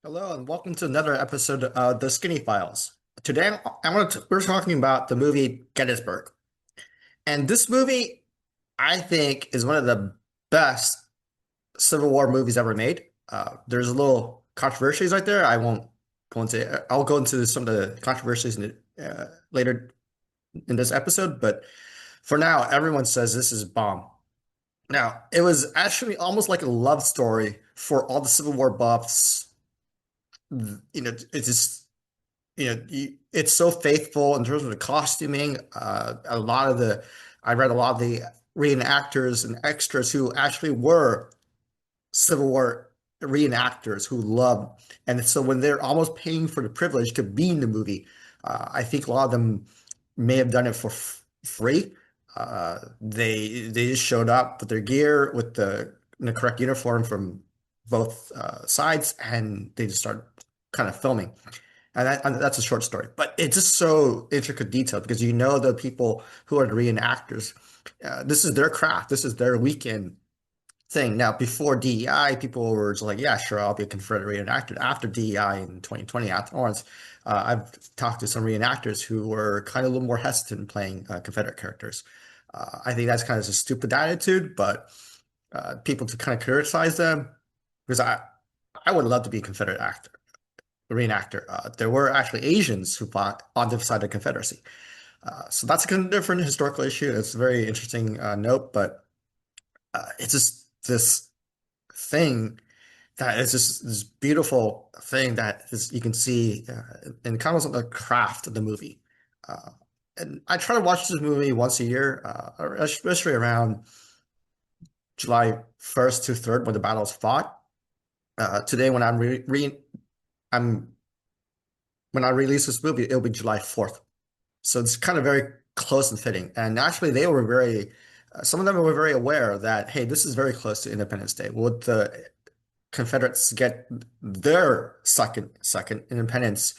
Hello and welcome to another episode of the Skinny Files. Today, we're talking about the movie Gettysburg, and this movie I think is one of the best Civil War movies ever made. There's a little controversies right there. I won't go into. I'll go into some of the controversies later in this episode, but for now, everyone says this is bomb. Now, it was actually almost like a love story for all the Civil War buffs. It's just it's so faithful in terms of the costuming. I read a lot of the reenactors and extras who actually were Civil War reenactors who loved, and so when they're almost paying for the privilege to be in the movie, I think a lot of them may have done it for free. They just showed up with their gear, with the correct uniform from both sides, and they just started kind of filming. And that's a short story, but it's just so intricate detail because you know the people who are the reenactors. This is their craft. This is their weekend thing. Now, before DEI, people were just like, "Yeah, sure, I'll be a Confederate reenactor." After DEI in 2020, afterwards, I've talked to some reenactors who were kind of a little more hesitant playing Confederate characters. I think that's kind of a stupid attitude, but people to kind of criticize them because I would love to be a Confederate actor reenactor. There were actually Asians who fought on the side of the Confederacy. So that's a kind of different historical issue. It's a very interesting note, but it's just this thing that is just this beautiful thing that is you can see in kind of the craft of the movie. Uh, and I try to watch this movie once a year, especially around July 1st to 3rd when the battle is fought. Today, I'm when I release this movie, it'll be July 4th. So it's kind of very close and fitting. And actually, some of them were very aware that, hey, this is very close to Independence Day. Would the Confederates get their second independence,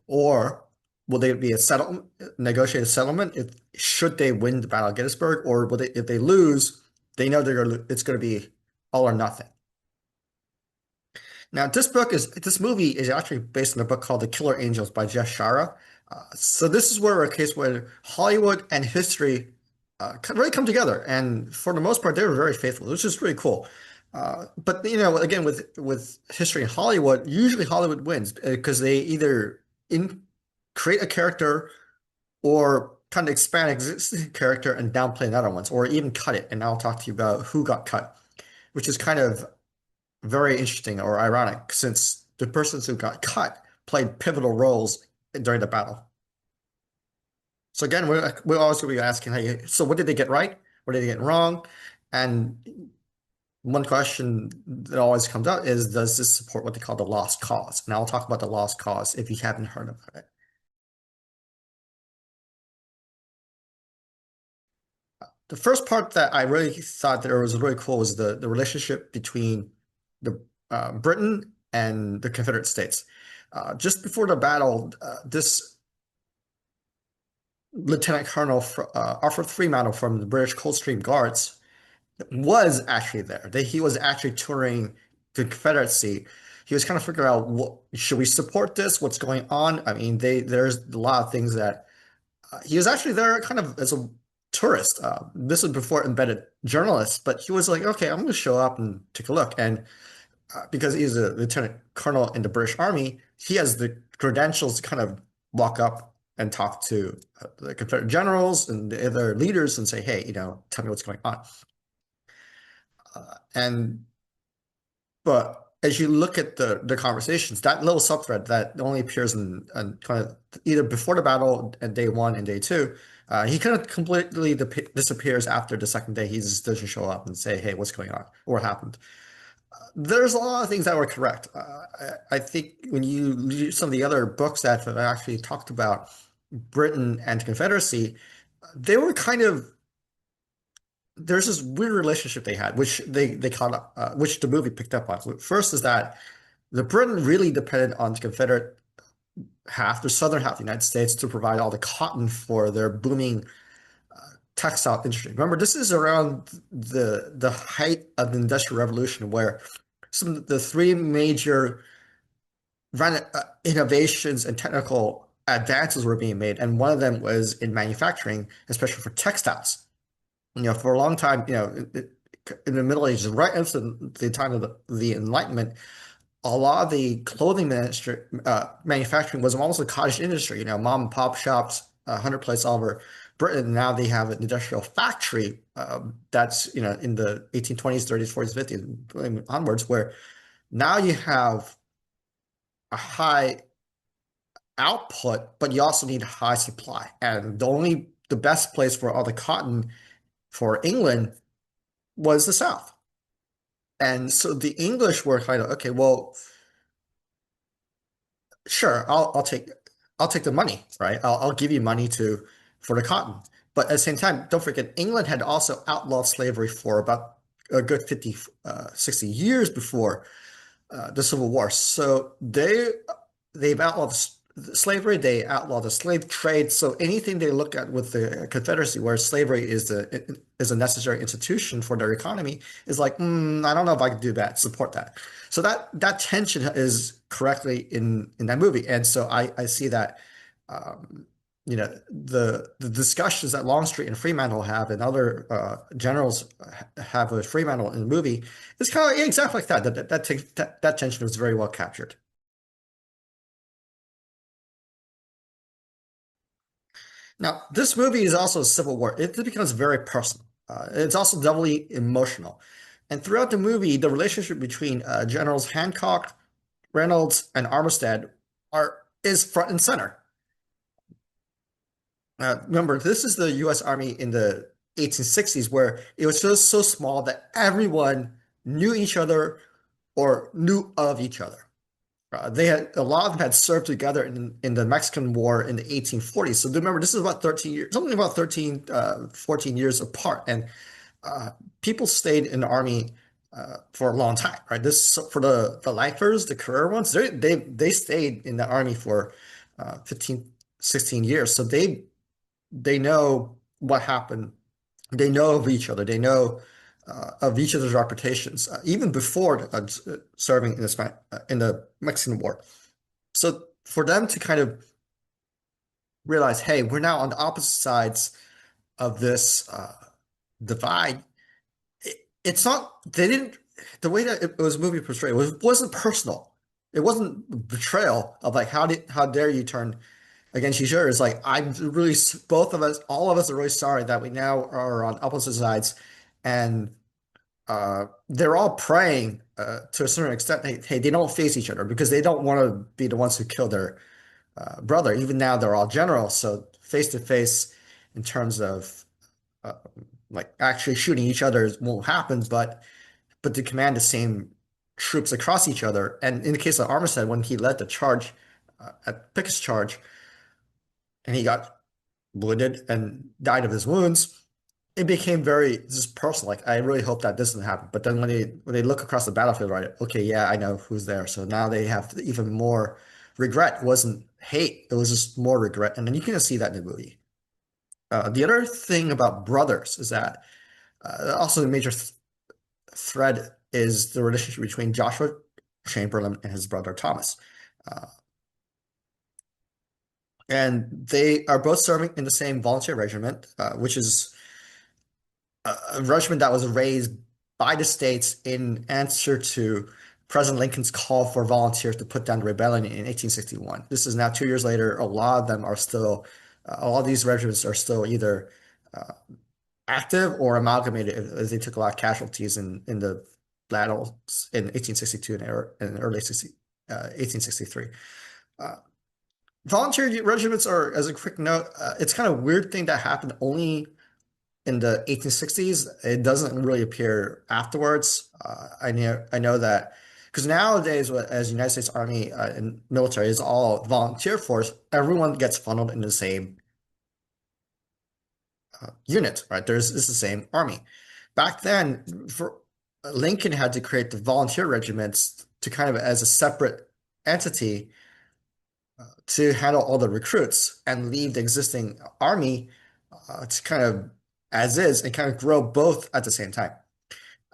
or will they be a negotiated settlement should they win the Battle of Gettysburg, or if they lose, they know it's going to be all or nothing. Now, this movie is actually based on a book called The Killer Angels by Jeff Shara. So this is where a case where Hollywood and history really come together, and for the most part, they were very faithful, which is really cool. But again, with history in Hollywood, usually Hollywood wins because they either in create a character or kind of expand existing character and downplay another ones, or even cut it. And I'll talk to you about who got cut, which is kind of very interesting or ironic since the persons who got cut played pivotal roles during the battle. So again, we're always going to be asking, hey, so what did they get right? What did they get wrong? And one question that always comes up is, does this support what they call the lost cause? And I'll talk about the lost cause if you haven't heard about it. The first part that I really thought that was really cool was the relationship between the Britain and the Confederate States. Just before the battle, this Lieutenant Colonel Arthur Fremantle from the British Coldstream Guards was actually there. He was actually touring the Confederacy. He was kind of figuring out should we support this? What's going on? I mean, there's a lot of things that he was actually there kind of as a tourist. This was before embedded journalists, but he was like, okay, I'm going to show up and take a look. And because he's a lieutenant colonel in the British Army, he has the credentials to kind of walk up and talk to the Confederate generals and the other leaders and say, hey, tell me what's going on. And but as you look at the conversations, that little subthread that only appears in kind of either before the battle and day one and day two, he kind of completely disappears after the second day. He just doesn't show up and say, "Hey, what's going on? What happened?" There's a lot of things that were correct. I think when you read some of the other books that have actually talked about Britain and Confederacy, they were kind of there's this weird relationship they had, which they caught up, which the movie picked up on. First is that the Britain really depended on the Confederate half, the southern half of the United States, to provide all the cotton for their booming textile industry. Remember, this is around the height of the Industrial Revolution, where some of the three major innovations and technical advances were being made, and one of them was in manufacturing, especially for textiles. For a long time, in the Middle Ages, right after the time of the Enlightenment, a lot of the clothing manufacturing was almost a cottage industry. Mom and pop shops, 100 places all over Britain. Now they have an industrial factory that's in the 1820s, 30s, 40s, 50s onwards, where now you have a high output, but you also need high supply. And the best place for all the cotton for England was the South. And so the English were kind of, okay, well, sure, I'll take the money, right? I'll give you money to for the cotton. But at the same time, don't forget, England had also outlawed slavery for about a good 50, 60 years before the Civil War. So they've outlawed slavery, they outlawed the slave trade. So anything they look at with the Confederacy, where slavery is a necessary institution for their economy, is like, I don't know if I can do that, support that. So that tension is correctly in that movie, and so I see that. The discussions that Longstreet and Fremantle have and other generals have with Fremantle in the movie is kind of exactly like that. That tension was very well captured. Now, this movie is also a civil war. It becomes very personal. It's also doubly emotional. And throughout the movie, the relationship between Generals Hancock, Reynolds, and Armistead is front and center. Remember, this is the U.S. Army in the 1860s, where it was just so small that everyone knew each other or knew of each other. They had a lot of them had served together in the Mexican War in the 1840s. So remember, this is about 13 years, something about 13, 14 years apart, and uh, people stayed in the army for a long time, right? This for the lifers, the career ones, they stayed in the army for 15, 16 years. So they know what happened. They know of each other. They know of each other's reputations, even before serving in the Mexican War. So for them to kind of realize, hey, we're now on the opposite sides of this divide. It's not. They didn't. The way that it was movie portrayed wasn't personal. It wasn't betrayal of like how dare you turn against each other. It's like I'm really both of us, all of us are really sorry that we now are on opposite sides, and they're all praying to a certain extent. Hey, they don't face each other because they don't want to be the ones who kill their brother. Even now, they're all generals, so face to face in terms of uh, like actually shooting each other won't happen, but to command the same troops across each other. And in the case of Armistead, when he led the charge at Pickett's charge, and he got wounded and died of his wounds, it became very just personal. Like I really hope that doesn't happen. But then when they look across the battlefield, right? Okay, yeah, I know who's there. So now they have even more regret. It wasn't hate. It was just more regret. And then you can see that in the movie. The other thing about brothers is that also the major th thread is the relationship between Joshua Chamberlain and his brother Thomas. Uh, and they are both serving in the same volunteer regiment, which is a regiment that was raised by the states in answer to President Lincoln's call for volunteers to put down the rebellion in 1861. This is now 2 years later. A lot of them are still, a lot of these regiments are still either uh, active or amalgamated as they took a lot of casualties in the battles in 1862 and early 1863. Uh, Volunteer regiments are, as a quick note, it's kind of weird thing that happened only in the 1860s. It doesn't really appear afterwards. I know that because nowadays, as United States Army and military is all volunteer force, everyone gets funneled in the same unit, right? It's the same army. Back then, for Lincoln had to create the volunteer regiments to kind of as a separate entity to handle all the recruits and leave the existing army to kind of as is and kind of grow both at the same time.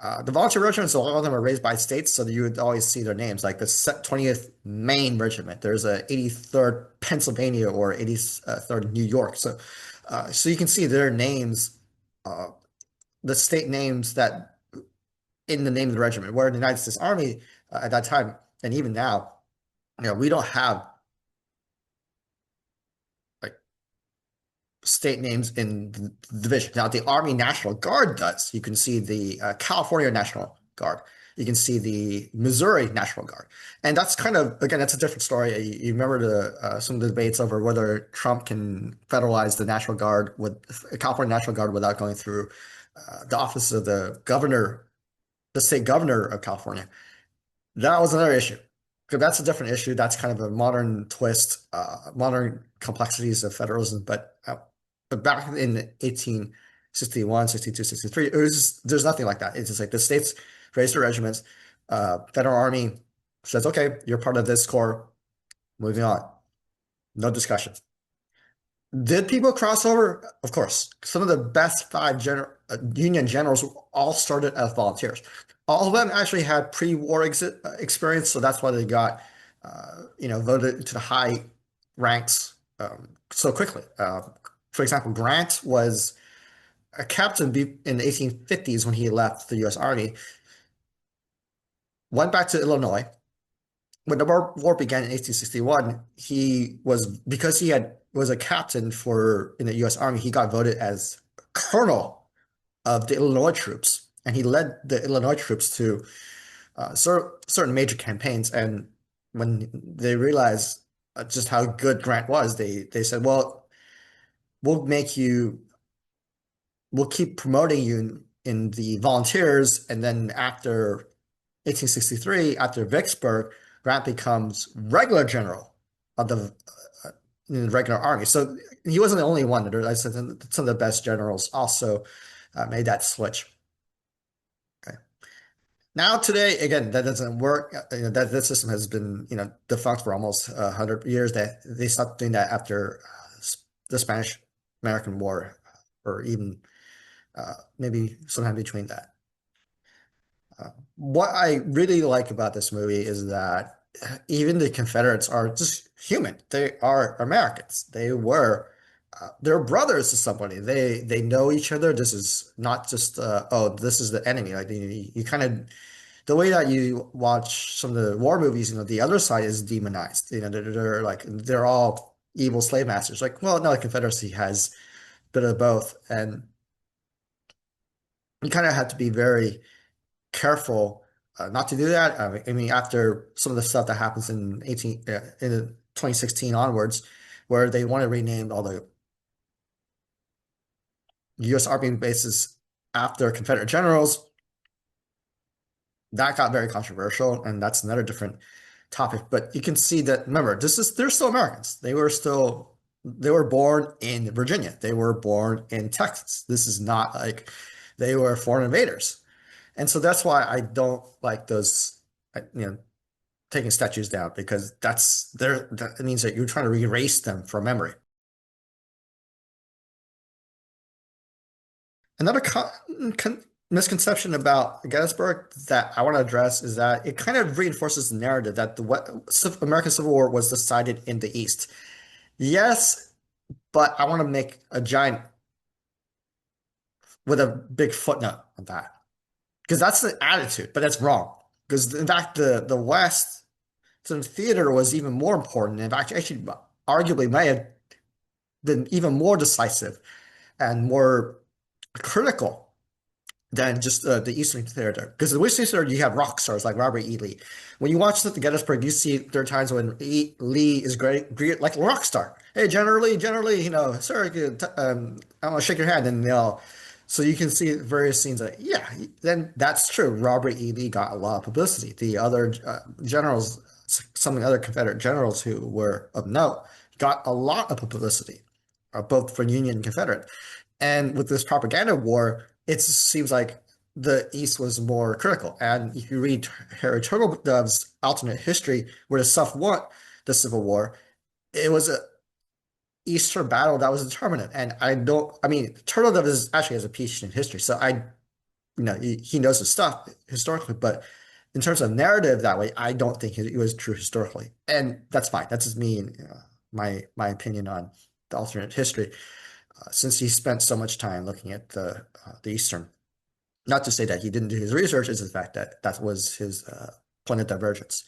The volunteer regiments, a lot of them are raised by states, so that you would always see their names, like the 20th Maine Regiment. There's a 83rd Pennsylvania or 83rd New York. So you can see their names, uh, the state names that in the name of the regiment. Where in the United States Army at that time, and even now, we don't have like state names in the division. Now, the Army National Guard does. You can see the California National Guard. You can see the Missouri National Guard. And that's kind of, again, that's a different story. You remember some of the debates over whether Trump can federalize the National Guard with California National Guard without going through the office of the governor, the state governor of California. That was another issue. Because that's a different issue. That's kind of a modern twist, modern complexities of federalism. But back in 1861, 62, 63, there's nothing like that. It's just like the states raise their regiments. Federal Army says, okay, you're part of this corps. Moving on. No discussion. Did people cross over? Of course. Some of the best five Union generals all started as volunteers. All of them actually had pre-war experience, so that's why they got, voted to the high ranks so quickly. For example, Grant was a captain in the 1850s when he left the U.S. Army, went back to Illinois. When the war began in 1861, because was a captain in the U.S. Army, he got voted as colonel of the Illinois troops, and he led the Illinois troops to certain major campaigns. And when they realized just how good Grant was, they said, "Well, we'll make you, we'll keep promoting you in the volunteers, and then after 1863, after Vicksburg, Grant becomes regular general of uh, the regular army." So he wasn't the only one. I said some of the best generals also made that switch. Okay. Now today, again, that doesn't work. That system has been defunct for almost 100 years. That they stopped doing that after the Spanish American War, or even maybe sometime between that. What I really like about this movie is that even the Confederates are just human. They are Americans. They're brothers to somebody. They know each other. This is not just oh, this is the enemy. Like you kind of the way that you watch some of the war movies, the other side is demonized. They're all evil slave masters. Like, well, no, the Confederacy has a bit of both, and you kind of have to be very careful not to do that. I mean, after some of the stuff that happens in 2016 onwards, where they want to rename all the U.S. Army bases after Confederate generals, that got very controversial, and that's another different topic. But you can see that, remember, they're still Americans. They were born in Virginia. They were born in Texas. This is not like they were foreign invaders. And so that's why I don't like those, taking statues down, because that means that you're trying to erase them from memory. Another misconception about Gettysburg that I want to address is that it kind of reinforces the narrative that the American Civil War was decided in the East. Yes, but I want to make a giant with a big footnote on that, because that's the attitude, but that's wrong. Because in fact, the West, so the theater was even more important. In fact, actually, arguably may have been even more decisive and more critical than just the Eastern Theater. Because in the Western Theater, you have rock stars like Robert E. Lee. When you watch the Gettysburg, you see there are times when Lee is great like a rock star. Hey, General Lee, sir, I want to shake your hand, and so you can see various scenes like, yeah, then that's true. Robert E. Lee got a lot of publicity. The other generals, some of the other Confederate generals who were of note, got a lot of publicity, both for Union and Confederate. And with this propaganda war, it seems like the East was more critical. And if you read Harry Turtledove's alternate history, where the South won the Civil War, it was a Eastern battle that was determinant. And I mean, Turtledove is actually has a PhD in history, so he knows his stuff historically, but in terms of narrative that way, I don't think it was true historically, and that's fine. That's just me and my opinion on the alternate history. Since he spent so much time looking at the Eastern, not to say that he didn't do his research, is the fact that that was his point of divergence.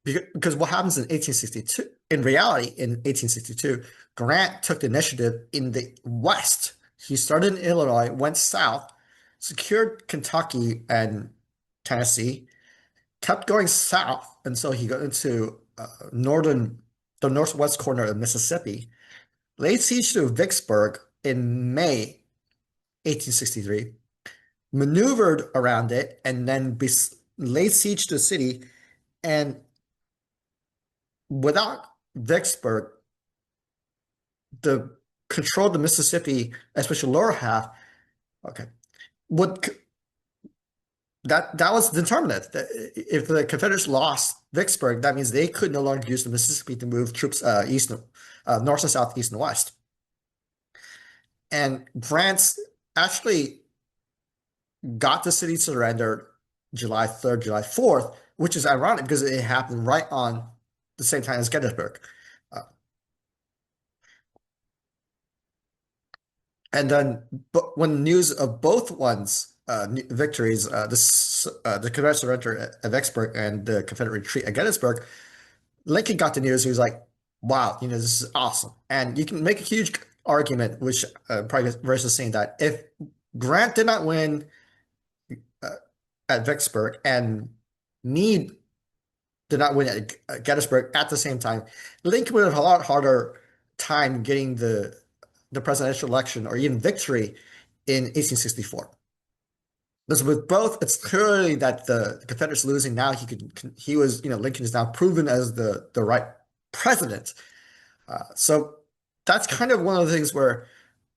Because what happens in 1862, in reality, in 1862, Grant took the initiative in the West. He started in Illinois, went south, secured Kentucky and Tennessee, kept going south until he got into the northwest corner of Mississippi, laid siege to Vicksburg in May 1863, maneuvered around it, and then laid siege to the city. And without Vicksburg, the control of the Mississippi, especially lower half, okay, would that was determinant. If the Confederates lost Vicksburg, that means they could no longer use the Mississippi to move troops north and south, east and west. And France actually got the city surrendered July 3rd, July 4th, which is ironic because it happened right on the same time as Gettysburg. Uh, And then, but when news of both ones victories, the Confederate surrender at Vicksburg and the Confederate retreat at Gettysburg, Lincoln got the news. He was like, "Wow, this is awesome!" And you can make a huge argument, which probably versus saying that if Grant did not win uh, at Vicksburg and Meade did not win at Gettysburg at the same time, Lincoln would have a lot harder time getting the presidential election or even victory in 1864. Because with both, it's clearly that the Confederates losing now. He was, Lincoln is now proven as the right president. So that's kind of one of the things where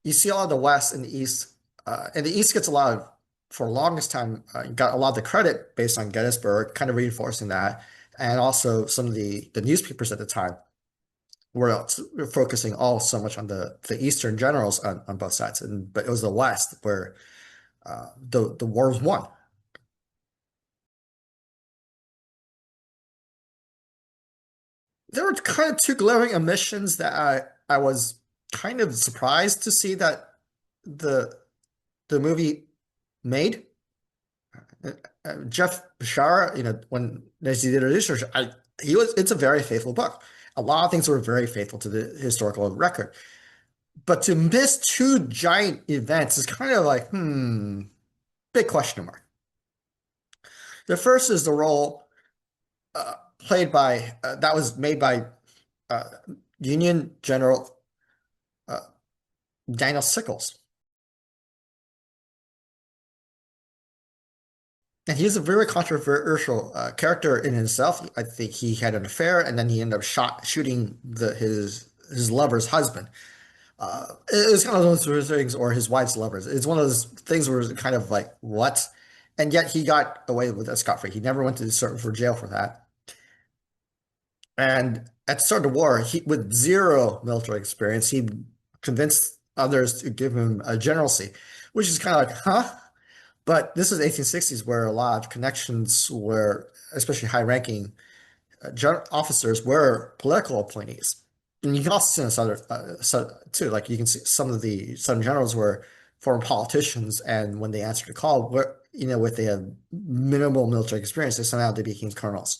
you see a lot of the West and the East, and the East gets a lot of, for the longest time, got a lot of the credit based on Gettysburg, kind of reinforcing that, and also some of the newspapers at the time were focusing all so much on the Eastern generals on both sides, but it was the West where the war was won. There were kind of two glaring omissions that I was kind of surprised to see that the the movie made. Jeff Bashara, when as he did research, it's a very faithful book. A lot of things were very faithful to the historical record. But to miss two giant events is kind of like, big question mark. The first is the role played by, that was made by uh, Union General uh, Daniel Sickles. And he's a very controversial character in himself. I think he had an affair, and then he ended up shooting his lover's husband. It was kind of those things, or his wife's lovers. It's one of those things where it's kind of like, what? And yet he got away with that scot-free. He never went to for jail for that. And at the start of the war, with zero military experience, he convinced others to give him a generalcy, which is kind of like, huh? But this is 1860s where a lot of connections were, especially high-ranking officers, were political appointees. And you can also see in too, like you can see some of the Southern generals were former politicians, and when they answered the call, with they had minimal military experience, somehow they became colonels,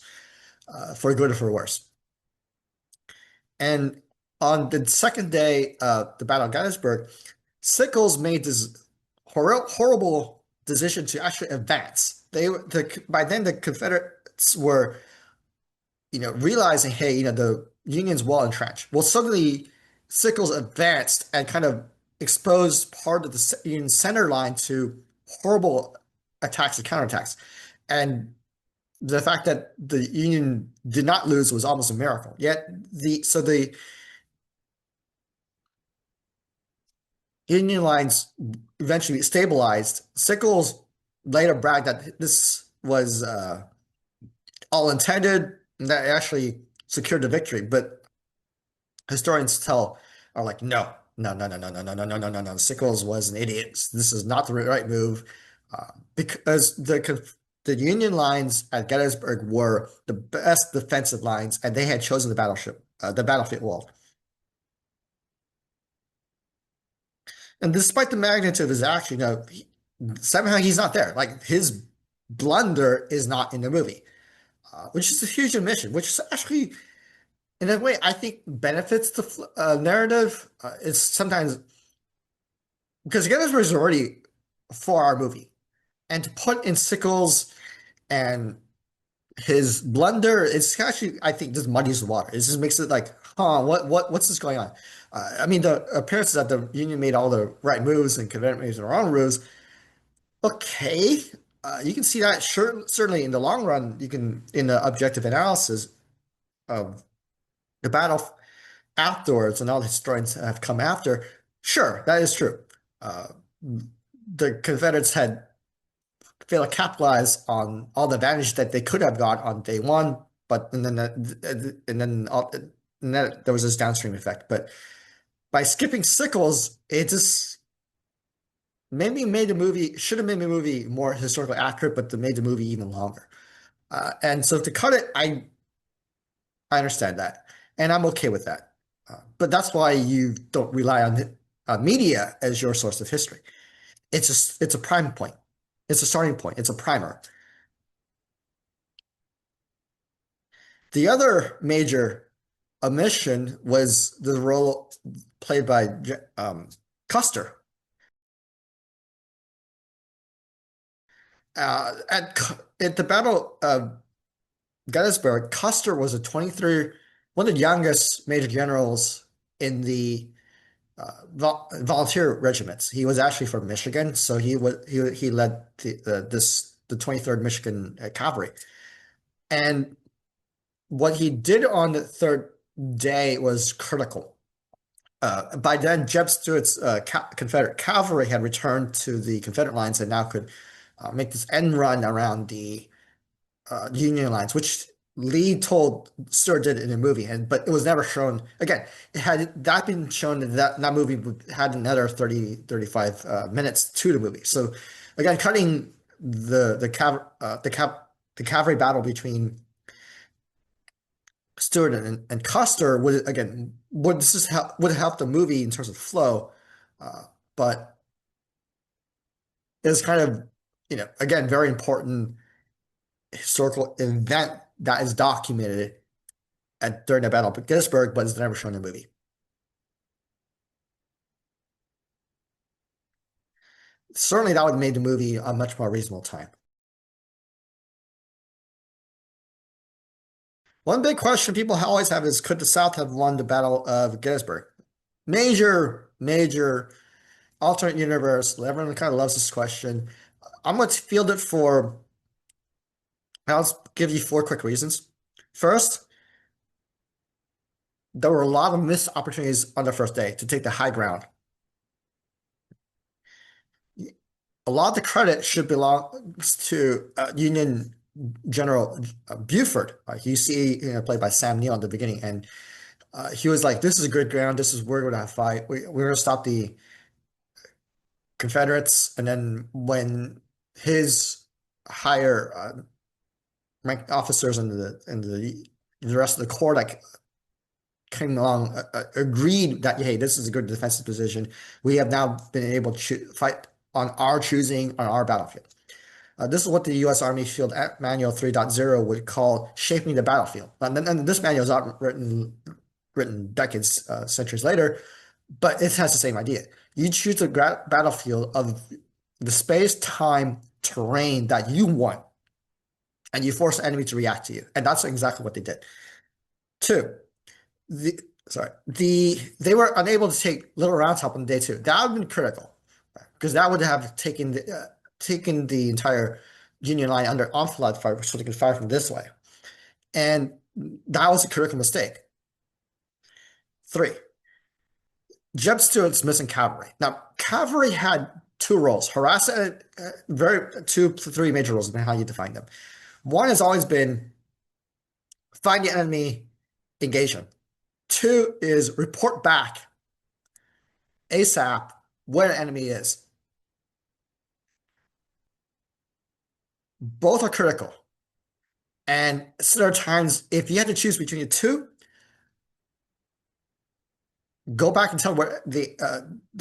for good or for worse. And on the second day of the Battle of Gettysburg, Sickles made this horrible decision to actually advance. By then the Confederates were, realizing, hey, the Union's well entrenched. Well, suddenly Sickles advanced and kind of exposed part of the Union center line to horrible attacks and counterattacks. And the fact that the Union did not lose was almost a miracle. Yet the Union lines eventually stabilized. Sickles later bragged that this was all intended and that actually secured the victory. But historians are like, no, No. Sickles was an idiot. This is not the right move, because the Union lines at Gettysburg were the best defensive lines, and they had chosen the battlefield wall. And despite the magnitude of his action, somehow he's not there. Like his blunder is not in the movie, which is a huge omission. Which is actually, in a way, I think benefits the narrative. It's sometimes because Gettysburg is already a 4 hour movie, and to put in Sickles and his blunder, it's actually I think just muddies the water. It just makes it like, huh, what's this going on? I mean, the appearances that the Union made all the right moves and Confederate made the wrong moves. Okay, you can see that certainly in the long run. You can in the objective analysis of the battle afterwards, and all the historians have come after. Sure, that is true. Uh, the Confederates had failed to capitalize on all the advantage that they could have got on day one, but and then there was this downstream effect. But by skipping Sickles, it just maybe made the movie should have made the movie more historically accurate, but made the movie even longer. And so to cut it, I understand that, and I'm okay with that. But that's why you don't rely on media as your source of history. It's a prime point. It's a starting point. It's a primer. The other major omission was the role played by Custer. At the Battle of Gettysburg, Custer was one of the youngest major generals in the volunteer regiments. He was actually from Michigan, so he led the 23rd Michigan Cavalry. And what he did on the third day was critical. By then, Jeb Stuart's Confederate cavalry had returned to the Confederate lines and now could make this end run around the Union lines, which Lee told Stuart did in the movie, but it was never shown. Again, had that been shown, that movie had another 35 minutes to the movie. So again, cutting the cavalry battle between Stewart and Custer would help the movie in terms of flow, but it's kind of again very important historical event that is documented during the Battle of Gettysburg, but is never shown in the movie. Certainly, that would have made the movie a much more reasonable time. One big question people always have is, could the South have won the Battle of Gettysburg? Major alternate universe. Everyone kind of loves this question. I'm going to field it for, I'll give you 4 quick reasons. First, there were a lot of missed opportunities on the first day to take the high ground. A lot of the credit should belong to Union General Buford. You see, played by Sam Neill at the beginning, and he was like, "This is good ground. We're going to fight. We're going to stop the Confederates." And then when his higher ranked officers and the rest of the corps like came along, agreed that hey, this is a good defensive position. We have now been able to fight on our choosing on our battlefield. This is what the U.S. Army Field Manual 3.0 would call shaping the battlefield. And this manual is not written decades, centuries later, but it has the same idea. You choose the battlefield of the space, time, terrain that you want, and you force the enemy to react to you. And that's exactly what they did. 2, they were unable to take Little Round Top on day 2. That would have been critical because that would have taken the entire Union line under enfilade fire, so they could fire from this way. And that was a critical mistake. 3, Jeb Stuart's missing cavalry. Now, cavalry had 2 roles, harass, 3 major roles, depending on how you define them. One has always been find the enemy, engage them. 2 is report back ASAP where the enemy is. Both are critical. And there are times if you had to choose between the two, go back and tell where the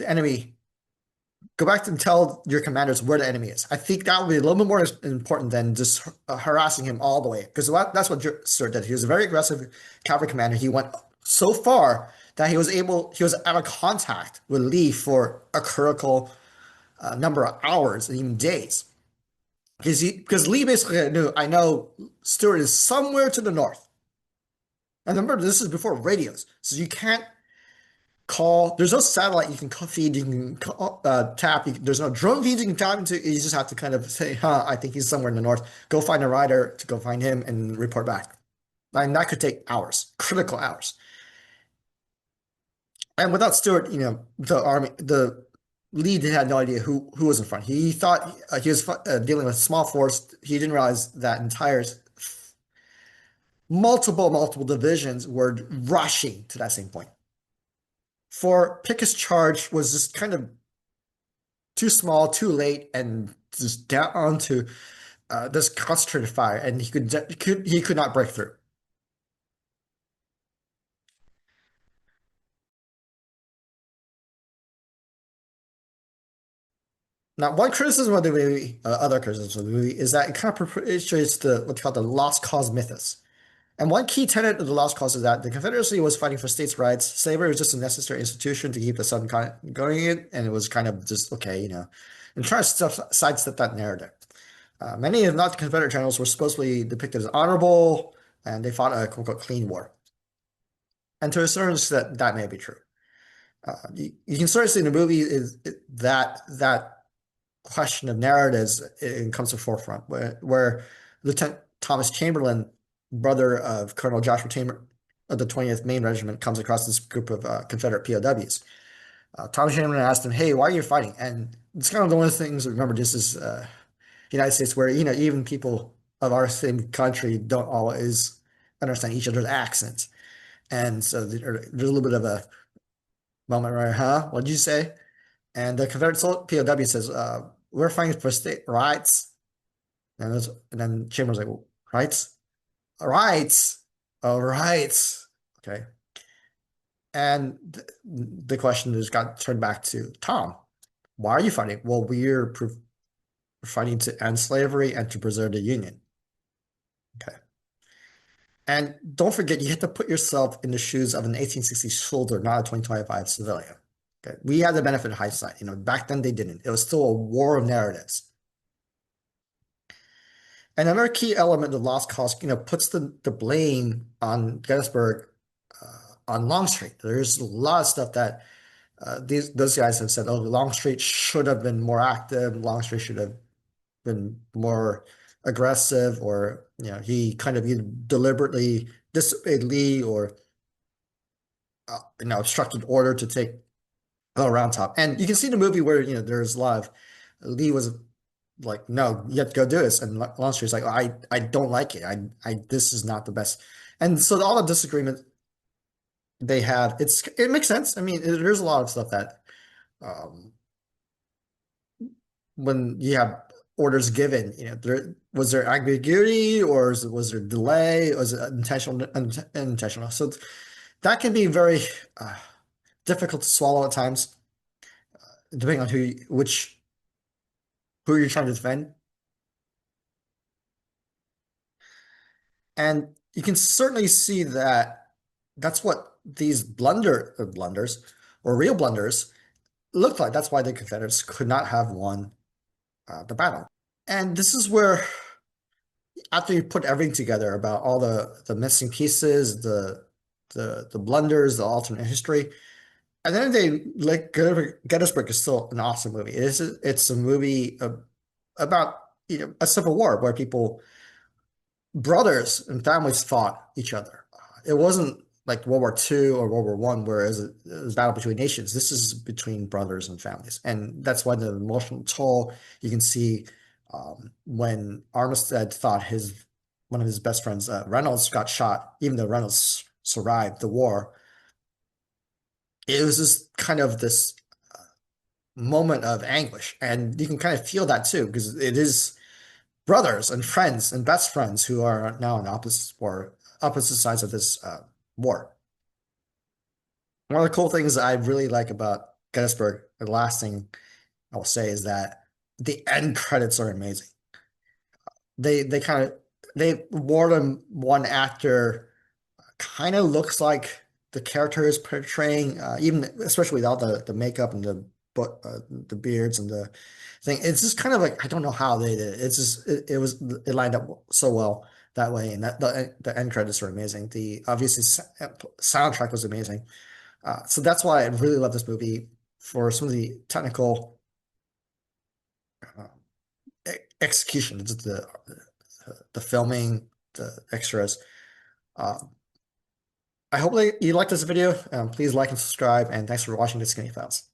enemy. Go back and tell your commanders where the enemy is. I think that would be a little bit more important than just harassing him all the way. Because that's what Stewart did. He was a very aggressive cavalry commander. He went so far that he was out of contact with Lee for a critical number of hours and even days. Because Lee basically knew, I know Stewart is somewhere to the north. And remember, this is before radios, so you can't call. There's no satellite you can feed. You can tap. There's no drone feeds you can tap into. You just have to kind of say, "Huh, I think he's somewhere in the north." Go find a rider to go find him and report back. And that could take hours, critical hours. And without Stewart, the army, the lead had no idea who was in front. He thought he was dealing with a small force. He didn't realize that entire multiple divisions were rushing to that same point. For Pickett's charge was just kind of too small, too late, and just down onto this concentrated fire, and he could not break through. Now, one criticism of the movie, other criticism of the movie, is that it kind of perpetuates the what's called the lost cause mythos. And one key tenet of the lost cause is that the Confederacy was fighting for states' rights. Slavery was just a necessary institution to keep the Southern continent going, and it was kind of just okay, and trying to sidestep that narrative. Many, if not the Confederate generals, were supposedly depicted as honorable, and they fought a quote unquote clean war. And to a certain extent, that may be true. You can sort of see in the movie that question of narratives it comes to the forefront, where Lieutenant Thomas Chamberlain, brother of Colonel Joshua Chamberlain of the 20th Maine Regiment, comes across this group of Confederate POWs. Thomas Chamberlain asked him, "Hey, why are you fighting?" And it's kind of one of the things. Remember, this is the United States, where even people of our same country don't always understand each other's accents, and so there's a little bit of a moment where, "Huh? What did you say?" And the Confederate POW says, "We're fighting for state rights." And then Chamberlain's like, well, "Rights? Rights? Oh, rights. Okay." And the question just got turned back to Tom. "Why are you fighting?" "Well, we're fighting to end slavery and to preserve the Union." Okay. And don't forget, you have to put yourself in the shoes of an 1860s soldier, not a 2025 civilian. Okay. We had the benefit of hindsight. Back then they didn't. It was still a war of narratives. And another key element of lost cause, puts the blame on Gettysburg, on Longstreet. There's a lot of stuff that those guys have said, "Oh, Longstreet should have been more active. Longstreet should have been more aggressive, or he kind of either deliberately disobeyed Lee or obstructed order to take Round Top." And you can see in the movie where there's a lot of Lee was like, "No, you have to go do this," and Longstreet's like, "I don't like it. I this is not the best." And so all the disagreement they have, it makes sense. I mean, there's a lot of stuff that um, when you have orders given, was there ambiguity, or was there delay? Was it intentional, unintentional? So that can be very difficult to swallow at times, depending on who you're trying to defend. And you can certainly see that that's what these blunders or real blunders looked like. That's why the Confederates could not have won the battle. And this is where, after you put everything together about all the missing pieces, the blunders, the alternate history, and then they like Gettysburg is still an awesome movie. It's a movie about a civil war where brothers and families fought each other. It wasn't like World War II or World War One, where it was a battle between nations. This is between brothers and families, and that's why the emotional toll you can see when Armistead thought his one of his best friends, Reynolds, got shot. Even though Reynolds survived the war, it was just kind of this moment of anguish. And you can kind of feel that too, because it is brothers and friends and best friends who are now on opposite sides of this war. One of the cool things I really like about Gettysburg, the last thing I will say is that the end credits are amazing. They kind of they wore them one actor kind of looks like the character is portraying, even especially without the makeup and the beards and the thing. It's just kind of like I don't know how they did it. It's just it lined up so well that way, and that the end credits are amazing. The obviously soundtrack was amazing. So that's why I really love this movie for some of the technical uh, execution, just the filming, the extras. Uh, I hope that you liked this video. Please like and subscribe, and thanks for watching the Skinny Files.